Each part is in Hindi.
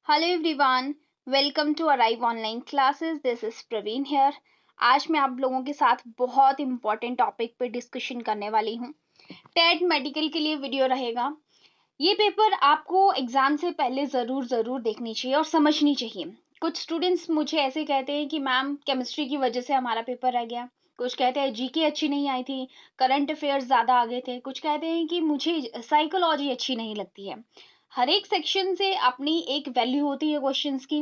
Hello everyone, welcome to arrive online classes. This is Praveen here. आज मैं आप लोगों के साथ बहुत इंपॉर्टेंट टॉपिक पे डिस्कशन करने वाली हूँ। टेट मेडिकल के लिए वीडियो रहेगा। ये पेपर आपको एग्जाम से पहले ज़रूर देखनी चाहिए और समझनी चाहिए। कुछ स्टूडेंट्स मुझे ऐसे कहते हैं कि मैम केमिस्ट्री की वजह से हमारा पेपर रह गया। कुछ कहते हैं जीके अच्छी नहीं आई थी, करंट अफेयर्स ज़्यादा आगे थे। कुछ कहते हैं कि मुझे साइकोलॉजी अच्छी नहीं लगती है। हर एक सेक्शन से अपनी एक वैल्यू होती है क्वेश्चंस की।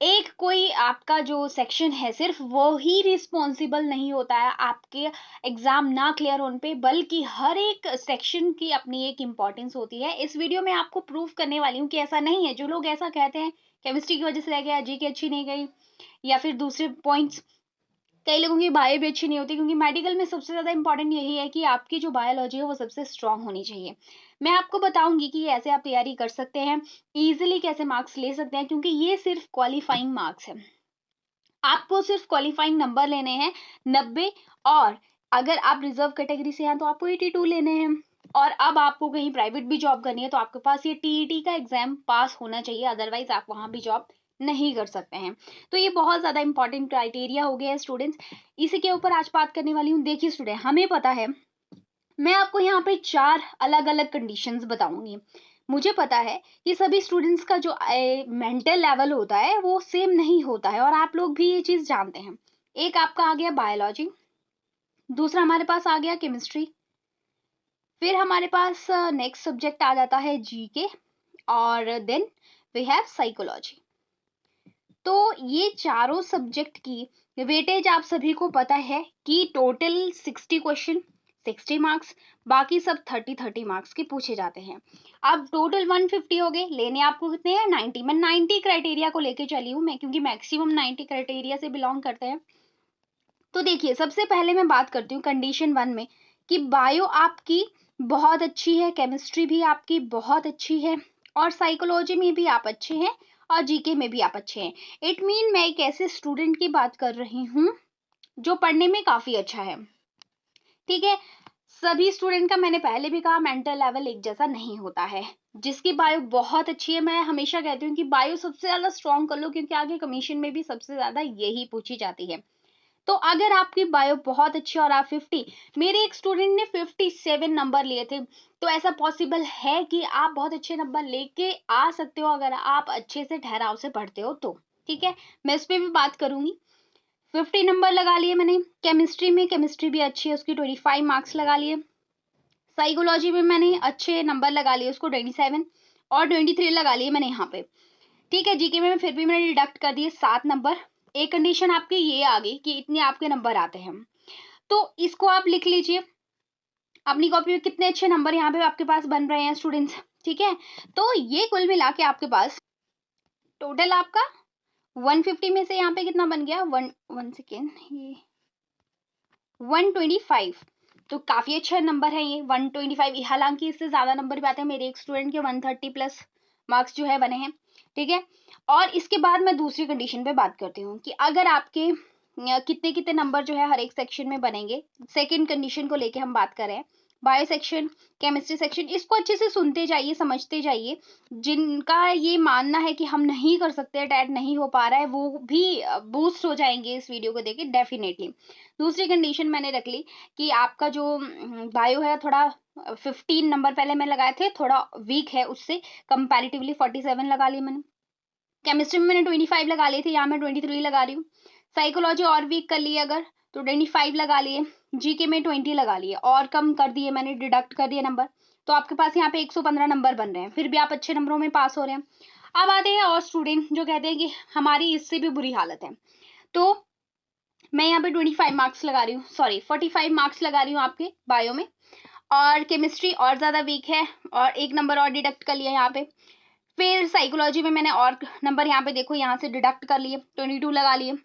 एक कोई आपका जो सेक्शन है सिर्फ वो ही रिस्पॉन्सिबल नहीं होता है आपके एग्जाम ना क्लियर होने पे, बल्कि हर एक सेक्शन की अपनी एक इम्पोर्टेंस होती है। इस वीडियो में आपको प्रूफ करने वाली हूँ कि ऐसा नहीं है। जो लोग ऐसा कहते हैं केमिस्ट्री की वजह से रह गया, जीके अच्छी नहीं गई, या फिर दूसरे पॉइंट्स, कई लोगों की बायो भी अच्छी नहीं होती, क्योंकि मेडिकल में सबसे ज़्यादा इंपॉर्टेंट यही है कि आपकी जो बायोलॉजी है वो सबसे स्ट्रांग होनी चाहिए। मैं आपको बताऊंगी कि ऐसे आप तैयारी कर सकते हैं, इजीली कैसे मार्क्स ले सकते हैं, क्योंकि ये सिर्फ क्वालिफाइंग मार्क्स है। आपको सिर्फ क्वालिफाइंग नंबर लेने हैं 90, और अगर आप रिजर्व कैटेगरी से हैं तो आपको 82 लेने हैं। और अब आपको कहीं प्राइवेट भी जॉब करनी है तो आपके पास ये टीईटी का एग्जाम पास होना चाहिए, अदरवाइज आप वहां भी जॉब नहीं कर सकते हैं। तो ये बहुत ज्यादा इंपॉर्टेंट क्राइटेरिया हो गया है स्टूडेंट्स। इसी के ऊपर आज बात करने वाली हूँ। देखिए स्टूडेंट, हमें पता है, मैं आपको यहाँ पे 4 अलग अलग कंडीशंस बताऊंगी। मुझे पता है कि सभी स्टूडेंट्स का जो मेंटल लेवल होता है वो सेम नहीं होता है, और आप लोग भी ये चीज जानते हैं। एक आपका आ गया बायोलॉजी, दूसरा हमारे पास आ गया केमिस्ट्री, फिर हमारे पास नेक्स्ट सब्जेक्ट आ जाता है जीके, और देन वी हैव साइकोलॉजी। तो ये चारों सब्जेक्ट की वेटेज आप सभी को पता है कि टोटल 60 क्वेश्चन 60 मार्क्स, बाकी सब 30 मार्क्स के पूछे जाते हैं। अब टोटल 150 हो गए, लेने आपको कितने हैं 90। मैं 90 क्राइटेरिया को लेके चली हूँ मैं, क्योंकि मैक्सिमम 90 क्राइटेरिया से बिलोंग करते हैं। तो देखिए, सबसे पहले मैं बात करती हूँ कंडीशन 1 में कि बायो आपकी बहुत अच्छी है, केमिस्ट्री भी आपकी बहुत अच्छी है, और साइकोलॉजी में भी आप अच्छे हैं, और जीके में भी आप अच्छे हैं। इट मीन मैं एक ऐसे स्टूडेंट की बात कर रही हूँ जो पढ़ने में काफी अच्छा है। ठीक है, सभी स्टूडेंट का मैंने पहले भी कहा मेंटल लेवल एक जैसा नहीं होता है। जिसकी बायो बहुत अच्छी है, मैं हमेशा कहती हूँ कि बायो सबसे ज्यादा स्ट्रॉन्ग कर लो, क्योंकि आगे कमीशन में भी सबसे ज्यादा यही पूछी जाती है। तो अगर आपकी बायो बहुत अच्छी और आप 50, मेरे एक स्टूडेंट ने 57 नंबर लिए थे, तो ऐसा पॉसिबल है कि आप बहुत अच्छे नंबर लेके आ सकते हो अगर आप अच्छे से ठहराव से पढ़ते हो तो। ठीक है, मैं इस पे भी बात करूंगी। 50 नंबर लगा लिए मैंने केमिस्ट्री में, केमिस्ट्री भी अच्छी है, उसकी 25 मार्क्स लगा लिए। साइकोलॉजी में मैंने अच्छे नंबर लगा लिए, उसको 27 और 23 लगा लिए मैंने यहाँ पे। ठीक है, जीके में फिर भी मैंने डिडक्ट कर दिए 7 नंबर। एक कंडीशन आपकी ये आ गई कि इतने आपके नंबर आते हैं, तो इसको आप लिख लीजिए अपनी कॉपी में, कितने अच्छे नंबर यहाँ पे आपके पास बन रहे हैं स्टूडेंट्स। ठीक है, तो ये कुल मिला के आपके पास टोटल आपका 150 में से यहाँ पे कितना बन गया, वन वन सेकेंड, ये 125। तो काफी अच्छा नंबर है ये 125। हालांकि इससे ज्यादा नंबर भी आते हैं, मेरे एक स्टूडेंट के 130 प्लस मार्क्स जो है बने हैं। ठीक है, और इसके बाद मैं दूसरी कंडीशन पे बात करती हूँ कि अगर आपके कितने कितने नंबर जो है हर एक सेक्शन में बनेंगे। सेकंड कंडीशन को लेके हम बात करें, बायो सेक्शन, केमिस्ट्री सेक्शन, इसको अच्छे से सुनते जाइए, समझते जाइए। जिनका ये मानना है कि हम नहीं कर सकते, टैट नहीं हो पा रहा है, वो भी बूस्ट हो जाएंगे इस वीडियो को देखे डेफिनेटली। दूसरी कंडीशन मैंने रख ली कि आपका जो बायो है थोड़ा 15 नंबर पहले मैं लगाए थे, थोड़ा वीक है, उससे कंपैरेटिवली 47 लगा लिए मैंने। केमिस्ट्री में मैंने 25 लगा लिए थे, यहाँ मैं 23 लगा रही हूँ। साइकोलॉजी और वीक कर लिए अगर, तो 25 लगा लिए। जीके में 20 लगा लिए, और कम कर दिए मैंने, डिडक्ट कर दिए नंबर। तो आपके पास यहाँ पे 115 नंबर बन रहे हैं, फिर भी आप अच्छे नंबरों में पास हो रहे हैं। अब आते हैं और स्टूडेंट जो कहते हैं कि हमारी इससे भी बुरी हालत है। तो मैं यहाँ पे 25 मार्क्स लगा रही हूँ, सॉरी 45 मार्क्स लगा रही हूँ आपके बायो में, और केमिस्ट्री और ज़्यादा वीक है, और एक नंबर और डिडक्ट कर लिया यहाँ पे। फिर साइकोलॉजी में मैंने और नंबर यहाँ पे देखो, यहाँ से डिडक्ट कर लिए, 22 लगा लिए।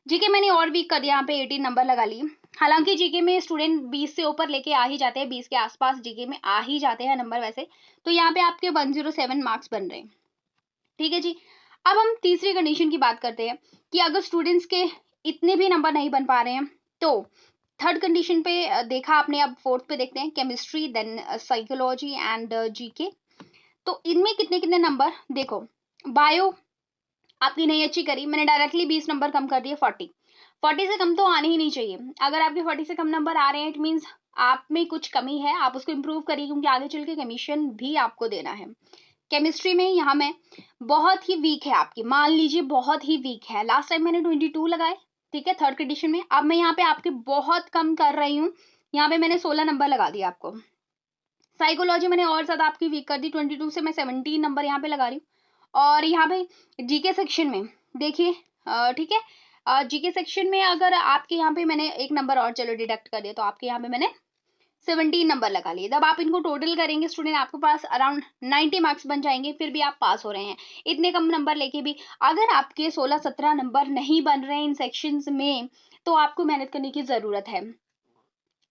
जीके मैंने और वीक कर दिया, यहाँ पे 18 नंबर लगा लिए। हालांकि जीके में स्टूडेंट 20 से ऊपर लेके आ ही जाते हैं, 20 के आसपास जीके में आ ही जाते हैं नंबर वैसे। तो यहाँ पे आपके 107 मार्क्स बन रहे हैं। ठीक है जी, अब हम तीसरी कंडीशन की बात करते हैं कि अगर स्टूडेंट्स के इतने भी नंबर नहीं बन पा रहे हैं, तो थर्ड कंडीशन पे देखा आपने, अब फोर्थ पे देखते हैं, chemistry, then psychology and GK. तो इनमें कितने कितने नंबर देखो, बायो आपकी नहीं अच्छी करी, मैंने डायरेक्टली 20 नंबर कम कर दिए 40 से कम तो आने ही नहीं चाहिए। अगर आपके 40 से कम नंबर आ रहे हैं इट मीन्स आप में कुछ कमी है, आप उसको इम्प्रूव करिए, क्योंकि आगे चल के कमीशन भी आपको देना है। केमिस्ट्री में यहाँ में बहुत ही वीक है आपकी, मान लीजिए बहुत ही वीक है। लास्ट टाइम मैंने 22 लगाए, ठीक है, थर्ड कंडीशन में। अब मैं यहाँ पे आपके बहुत कम कर रही हूँ, यहाँ पे मैंने 16 नंबर लगा दिया आपको। साइकोलॉजी मैंने और ज्यादा आपकी वीक कर दी, 22 से मैं 17 नंबर यहाँ पे लगा रही हूँ। और यहाँ पे जीके सेक्शन में देखिए, ठीक है, जीके सेक्शन में अगर आपके यहाँ पे मैंने एक नंबर और चलो डिडक्ट कर दिया, तो आपके यहाँ पे मैंने 17 नंबर लगा लिए। जब आप इनको टोटल करेंगे स्टूडेंट, आपके पास अराउंड 90 मार्क्स बन जाएंगे, फिर भी आप पास हो रहे हैं इतने कम नंबर लेके भी। अगर आपके 16-17 नंबर नहीं बन रहे हैं इन सेक्शंस में, तो आपको मेहनत करने की जरूरत है।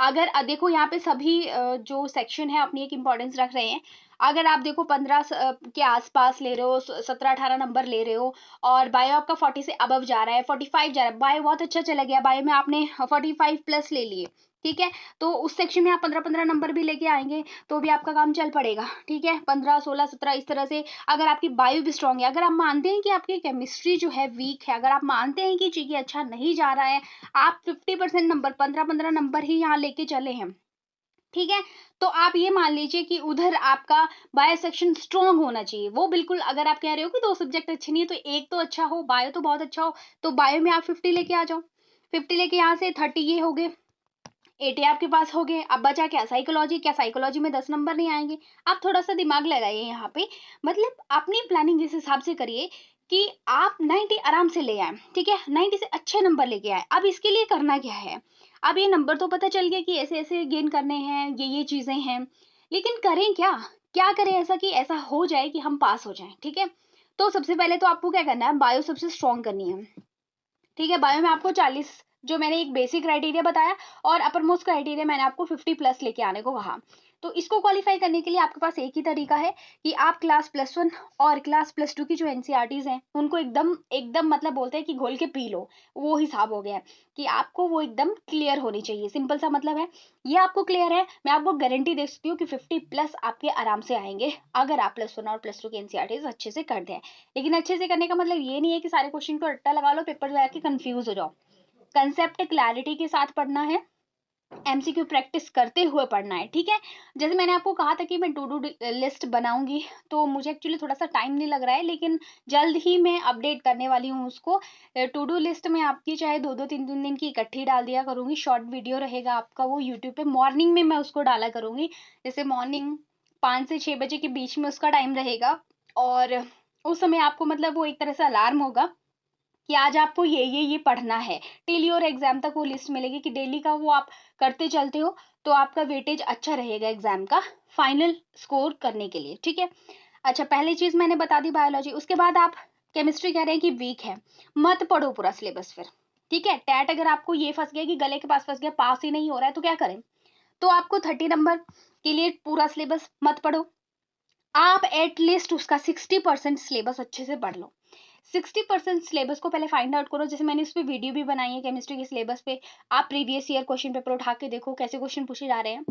अगर देखो यहाँ पे सभी जो सेक्शन है अपनी एक इम्पोर्टेंस रख रहे हैं। अगर आप देखो 15 के आसपास ले रहे हो, 17-18 नंबर ले रहे हो, और बायो आपका 40 से अबव जा रहा है, 45 जा रहा है, बायो बहुत अच्छा चला गया, बायो में आपने 45 प्लस ले लिए, ठीक है, तो उस सेक्शन में आप 15-15 नंबर भी लेके आएंगे तो भी आपका काम चल पड़ेगा, ठीक है, 15, 16, 17 इस तरह से। अगर आपकी बायो भी स्ट्रांग है, अगर आप मानते हैं कि आपकी केमिस्ट्री जो है वीक है, अगर आप मानते हैं कि जीके अच्छा नहीं जा रहा है, आप 50% नंबर, 15-15 नंबर ही यहाँ लेके चले हैं, ठीक है, तो आप ये मान लीजिए कि उधर आपका बायो सेक्शन स्ट्रांग होना चाहिए। वो बिल्कुल, अगर आप कह रहे हो कि दो सब्जेक्ट अच्छे नहीं है तो एक तो अच्छा हो, बायो तो बहुत अच्छा हो, तो बायो में आप 50 लेके आ जाओ। 50 लेके यहाँ से 30 ये हो गए, 80 आपके पास हो गए। अब बचा क्या, साइकोलॉजी। क्या साइकोलॉजी में 10 नंबर नहीं आएंगे? आप थोड़ा सा दिमाग लगाइए यहाँ पे, मतलब अपनी प्लानिंग इस हिसाब से करिए कि आप 90 आराम से ले आए, ठीक है, 90 से अच्छे नंबर लेके आए। अब इसके लिए करना क्या है, अब ये नंबर तो पता चल गया कि ऐसे ऐसे गेन करने हैं, ये चीजें हैं, लेकिन करें क्या, क्या करें ऐसा कि ऐसा हो जाए कि हम पास हो जाएं, ठीक है। तो सबसे पहले तो आपको क्या करना है, बायो सबसे स्ट्रॉन्ग करनी है, ठीक है। बायो में आपको 40, जो मैंने एक बेसिक क्राइटेरिया बताया, और अपर मोस्ट क्राइटेरिया मैंने आपको 50 प्लस लेके आने को कहा। तो इसको क्वालिफाई करने के लिए आपके पास एक ही तरीका है कि आप क्लास +1 और क्लास +2 की जो एनसीईआरटीज हैं उनको एकदम एकदम मतलब बोलते हैं कि घोल के पी लो, वो हिसाब हो गया है कि आपको वो एकदम क्लियर होनी चाहिए। सिंपल सा मतलब है, ये आपको क्लियर है, मैं आपको गारंटी दे सकती हूँ कि 50 प्लस आपके आराम से आएंगे अगर आप +1 और +2 की एनसीईआरटीज अच्छे से कर दें। लेकिन अच्छे से करने का मतलब ये नहीं है कि सारे क्वेश्चन को रट्टा लगा लो, पेपर लगा के कंफ्यूज हो जाओ। कंसेप्ट क्लैरिटी के साथ पढ़ना है, एमसीक्यू प्रैक्टिस करते हुए पढ़ना है, ठीक है। जैसे मैंने आपको कहा था कि मैं टू डू लिस्ट बनाऊंगी, तो मुझे एक्चुअली थोड़ा सा टाइम नहीं लग रहा है, लेकिन जल्द ही मैं अपडेट करने वाली हूँ उसको। टू डू लिस्ट में आपकी चाहे 2-2, 3-3 दिन की इकट्ठी डाल दिया करूंगी, शॉर्ट वीडियो रहेगा आपका वो यूट्यूब पे, मॉर्निंग में मैं उसको डाला करूंगी। जैसे मॉर्निंग 5 से 6 बजे के बीच में उसका टाइम रहेगा, और उस समय आपको मतलब वो एक तरह से अलार्म होगा कि आज आपको ये पढ़ना है। टिल योर एग्जाम तक वो लिस्ट मिलेगी कि डेली का वो आप करते चलते हो, तो आपका वेटेज अच्छा रहेगा एग्जाम का फाइनल स्कोर करने के लिए, ठीक है। अच्छा, पहली चीज मैंने बता दी बायोलॉजी। उसके बाद आप केमिस्ट्री कह रहे हैं कि वीक है, मत पढ़ो पूरा सिलेबस फिर, ठीक है। टैट अगर आपको ये फंस गया कि गले के पास फंस गया, पास ही नहीं हो रहा है, तो क्या करें, तो आपको 30 नंबर के लिए पूरा सिलेबस मत पढ़ो, आप एटलीस्ट उसका 60% सिलेबस अच्छे से पढ़ लो। 60% सिलेबस को पहले फाइंड आउट करो, जैसे मैंने इस पे वीडियो भी बनाई है केमिस्ट्री के सिलेबस पे। आप प्रीवियस ईयर क्वेश्चन पेपर उठा के देखो कैसे क्वेश्चन पूछे जा रहे हैं,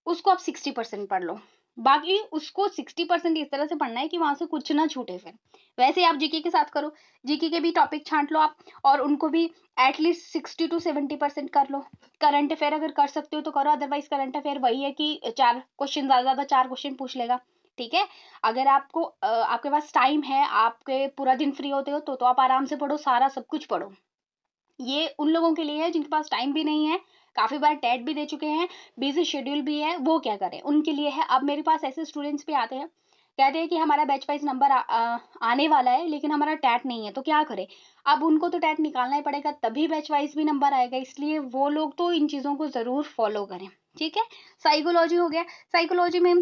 उसको आप 60% पढ़ लो। बाकी उसको 60% इस तरह से पढ़ना है कि वहां से कुछ ना छूटे। फिर वैसे आप जीके के साथ करो, जीके के भी टॉपिक छांट लो आप, और उनको भी एटलीस्ट 60 to 70% कर लो। करंट अफेयर अगर कर सकते हो तो करो, अदरवाइज करंट अफेयर वही है कि 4 क्वेश्चन, ज्यादा 4 क्वेश्चन पूछ लेगा, ठीक है। अगर आपको आपके पास टाइम है, आपके पूरा दिन फ्री होते हो, तो आप आराम से पढ़ो, सारा सब कुछ पढ़ो। ये उन लोगों के लिए है जिनके पास टाइम भी नहीं है, काफी बार टेट भी दे चुके हैं, बिजी शेड्यूल भी है, वो क्या करें, उनके लिए है। अब मेरे पास ऐसे स्टूडेंट्स भी आते हैं, कहते हैं कि हमारा बैच वाइज नंबर आने वाला है, लेकिन हमारा टैट नहीं है, तो क्या करें। अब उनको तो टैट निकालना ही पड़ेगा, तभी बैच वाइज भी नंबर आएगा, इसलिए वो लोग तो इन चीजों को जरूर फॉलो करें, ठीक है। साइकोलॉजी हो गया, साइकोलॉजी में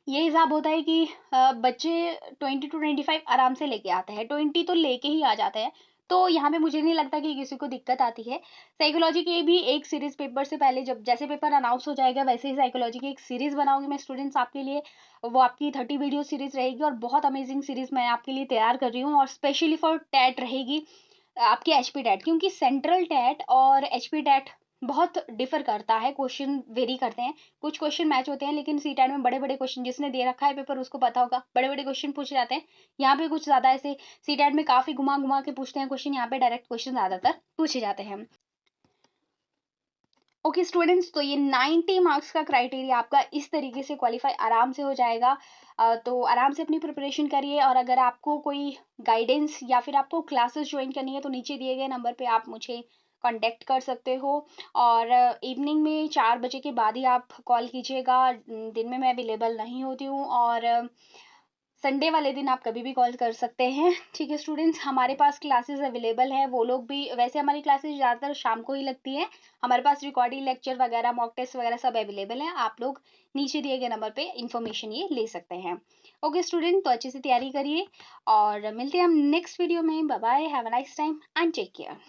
ये हिसाब होता है कि बच्चे 20 to 25 आराम से लेके आते हैं, 20 तो लेके ही आ जाते हैं, तो यहाँ पे मुझे नहीं लगता कि किसी को दिक्कत आती है। साइकोलॉजी की भी एक सीरीज पेपर से पहले, जब जैसे पेपर अनाउंस हो जाएगा वैसे ही साइकोलॉजी की एक सीरीज बनाऊंगी मैं स्टूडेंट्स आपके लिए। वो आपकी 30 वीडियो सीरीज रहेगी, और बहुत अमेजिंग सीरीज मैं आपके लिए तैयार कर रही हूँ, और स्पेशली फॉर टैट रहेगी, आपके एचपी टैट, क्योंकि सेंट्रल टैट और एचपी टैट बहुत डिफर करता है, क्वेश्चन वेरी करते हैं, कुछ क्वेश्चन मैच होते हैं, लेकिन सीटेट में बड़े बड़े क्वेश्चन, जिसने दे रखा है पेपर उसको पता होगा, बड़े बड़े क्वेश्चन पूछे जाते हैं। यहाँ पे कुछ ज्यादा ऐसे सीटेट में काफी घुमा घुमा के पूछते हैं क्वेश्चन, यहाँ पे डायरेक्ट क्वेश्चन ज्यादातर पूछे जाते हैं। ओके स्टूडेंट्स, तो ये 90 मार्क्स का क्राइटेरिया आपका इस तरीके से क्वालिफाई आराम से हो जाएगा। तो आराम से अपनी प्रिपरेशन करिए, और अगर आपको कोई गाइडेंस या फिर आपको क्लासेस ज्वाइन करनी है तो नीचे दिए गए नंबर पे आप मुझे कांटेक्ट कर सकते हो। और इवनिंग में 4 बजे के बाद ही आप कॉल कीजिएगा, दिन में मैं अवेलेबल नहीं होती हूँ। और संडे वाले दिन आप कभी भी कॉल कर सकते हैं। ठीक है स्टूडेंट्स, हमारे पास क्लासेस अवेलेबल है, वो लोग भी, वैसे हमारी क्लासेस ज़्यादातर शाम को ही लगती हैं। हमारे पास रिकॉर्डिंग लेक्चर वगैरह, मॉक टेस्ट वगैरह सब अवेलेबल है, आप लोग नीचे दिए गए नंबर पे इंफॉर्मेशन ये ले सकते हैं। ओके स्टूडेंट, तो अच्छे से तैयारी करिए, और मिलते हैं हम नेक्स्ट वीडियो में। Bye bye, have a nice time and take care.